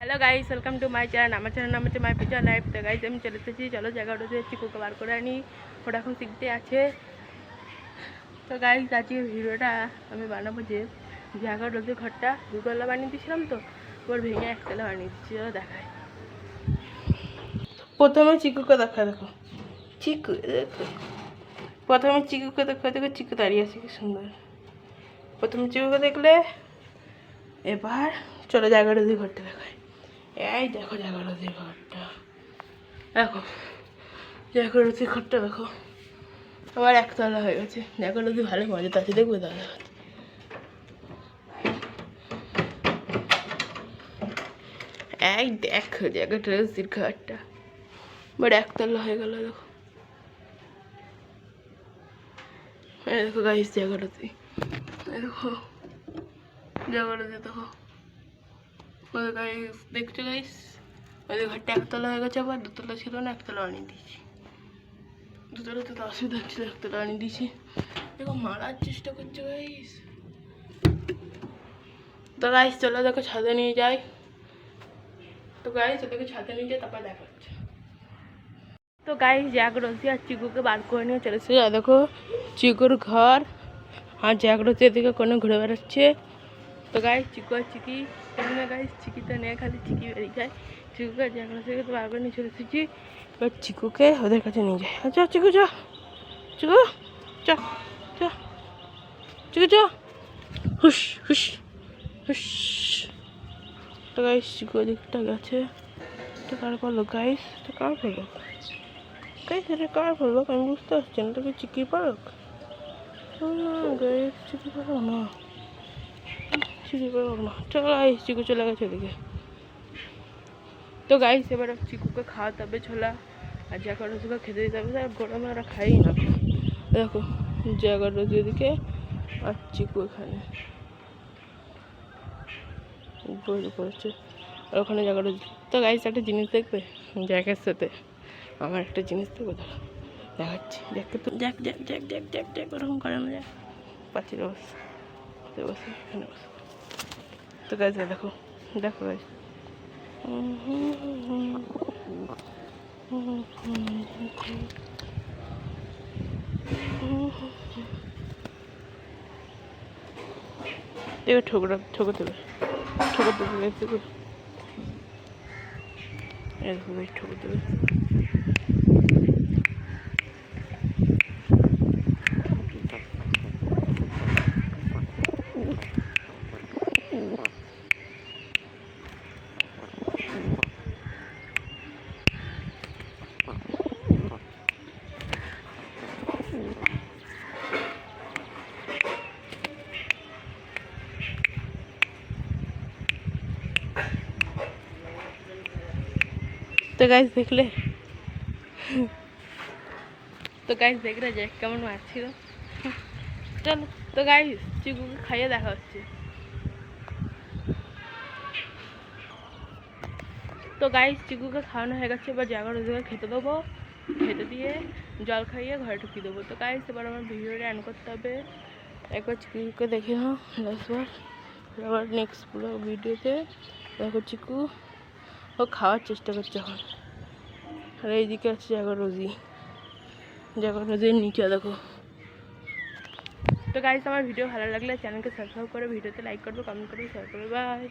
Hello guys, welcome to my channel. আমার channel নাম হচ্ছে মাই পিজা লাইফ। তো গাইস আমি চলে এসেছি, চলো জায়গাটা দিয়ে চিকুকে বার করে আনি, ওটা এখন শিখতে আছে। তো গাইস আজকে ভিডিওটা আমি বানাবো যে জায়গা রোদে ঘরটা দুতলা বানিয়ে দিয়েছিলাম, তো ওর ভেঙে একতলা বানিয়ে দিচ্ছি। চলো দেখায়। প্রথমে চিকুকে দেখো চিকু, দেখো প্রথমে চিকুকে দেখো চিকু দাঁড়িয়ে আছে কি সুন্দর। প্রথমে চিকুকে দেখলে, এবার চলো জায়গা রোদে ঘরটা দেখায়। এই দেখো জায়গা রোদে ঘরটা, দেখো জায়গা রোদে ঘরটা দেখো, আবার একতলা হয়ে গেছে। জায়গা রোদে ভালো মজা আছে, দেখবে দাদা। এই দেখো জায়গা রোদের ঘরটা বাট একতলা হয়ে গেল। দেখো এই দেখো গাইস জায়গা রোদে, দেখো জায়গা রোদে দেখো ওদের গাইস, দেখছো গাইস ওদের ঘরটা একতলা হয়ে গেছে। আবার দুতলা ছিল না, একতলা বানিয়ে দিয়েছি। দুতলাতে তো অসুবিধা হচ্ছিল, একতলা বানিয়ে দিয়েছি। দেখো মারার চেষ্টা করছে গাইস। তো গাইস চলো দেখো ছাদে নিয়ে যাই। তো গাইস ওদেরকে ছাদে নিয়ে যাই, তারপর দেখা হচ্ছে। তো গাইস জাগরতি আর চিকুকে বার করে নিয়ে চলে এসেছে। দেখো চিকুর ঘর আর জাগরতি এদিকে কোনো ঘুরে বেড়াচ্ছে। তো গাইস চিকু আর চিকি এখানে, গাইস চিকি তো নেই, খালি চিকি বেরিয়ে যায়। চিকুকে আর জাগরতিকে তো বার করে নিয়ে চলে এসেছি। এবার চিকুকে ওদের কাছে নিয়ে যায়। আচ্ছা চিকু চ, চিকু চ, চ চিকু চ, হুস হুস হুস। তো গাইস চিকু ওদিকটা গেছে। এটা কার পারলো গাইস? এটা কার পারলো গাইস? এটা কার পারলো আমি বুঝতে পারছি না। তোকে চিকি পারক গাইস, চিকি পারক না, চিকি পারক না। চলো গাইস চিকু চলে গেছে ওদিকে। তো গাইস এবার চিকুকে খাওয়াতে হবে ছোলা, আর জায়গা রোজকে খেতে দিতে হবে। আর গরমে ওরা খাই না। দেখো জায়গা রোজ ওদিকে আর চিকু এখানে বই পড়েছে, আর ওখানে জায়গা রোজ। তো গাইস একটা জিনিস দেখবে জায়গার সাথে, আমার একটা জিনিস দেখবে, ধরো দেখাচ্ছি। দেখতে তো দেখ দেখ দেখ দেখ দেখ দেখ ওরকম করে না, দেখ পাচ্ছি বস বসে এখানে বসে। তো গাইস দেখো দেখো গাইস, দেখো ঠোকরা ঠোকর দেবে, ঠোকর দেবে দেখো, দেখো গাইস ঠোকর দেবে। তো গাইস দেখলে, তো গাইস দেখলে যে কেমন মারছিল। চলো তো গাইস চিকুকে খাইয়ে দেখা হচ্ছে। তো গাইস চিকুকে খাওয়ানো হয়ে গেছে, এবার জায়গা রোজগার খেতে দেবো, খেতে দিয়ে জল খাইয়ে ঘরে ঢুকিয়ে দেবো। তো গাইস এবার আমার ভিডিওটা অ্যান করতে হবে। একবার চিকুকে দেখে নাও লাস্টবার, আবার নেক্সট পুরো ভিডিওতে দেখো চিকু ও খাওয়ার চেষ্টা করছে এখন। আর এইদিকে আছে জায়গা রোজি, জায়গা রোজির নিচে দেখো। তো গাইস আমার ভিডিও ভালো লাগলে চ্যানেলকে সাবস্ক্রাইব করে, ভিডিওতে লাইক করবে, কমেন্ট করবে, শেয়ার করবে। বাই।